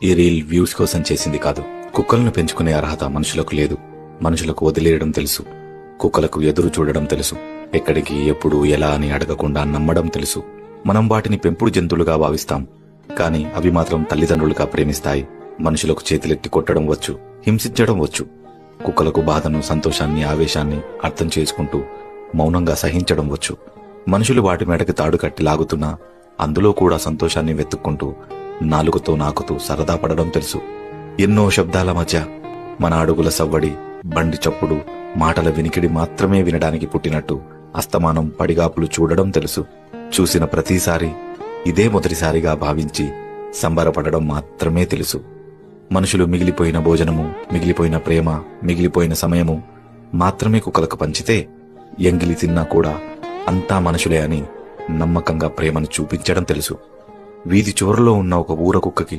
ఈ reel views కోసం చేసింది కాదు. కుక్కలను పెంచుకునే అర్హత మనుషులకు లేదు. మనుషులకు వదిలేయడం తెలుసు. కుక్కలకు ఎదురు చూడడం తెలుసు. ఎక్కడికి, ఎప్పుడు, ఎలా అని అడగకుండా నమ్మడం తెలుసు. మనం వాటిని పెంపుడు జంతువులుగా భావిస్తాం, కానీ అవి మాత్రం తల్లిదండ్రులుగా ప్రేమిస్తాయి. మనుషులకు చేతులెత్తి కొట్టడం వచ్చు, హింసించడం వచ్చు. కుక్కలకు బాధను, సంతోషాన్ని, ఆవేశాన్ని అర్థం చేసుకుంటూ మౌనంగా సహించడం వచ్చు. మనుషులు వాటి మెడకి తాడు కట్టి లాగుతున్నా అందులో కూడా సంతోషాన్ని వెతుక్కుంటూ నాలుగుతో నాకుతూ సరదా పడడం తెలుసు. ఎన్నో శబ్దాల మధ్య మన అడుగుల సవ్వడి, బండి చప్పుడు, మాటల వినికిడి మాత్రమే వినడానికి పుట్టినట్టు అస్తమానం పడిగాపులు చూడడం తెలుసు. చూసిన ప్రతిసారి ఇదే మొదటిసారిగా భావించి సంబరపడడం మాత్రమే తెలుసు. మనుషులు మిగిలిపోయిన భోజనము, మిగిలిపోయిన ప్రేమ, మిగిలిపోయిన సమయము మాత్రమే కుక్కలకు పంచితే ఎంగిలి తిన్నా కూడా అంతా మనుషులే అని నమ్మకంగా ప్రేమను చూపించడం తెలుసు. వీధి చివరలో ఉన్న ఒక ఊర కుక్కకి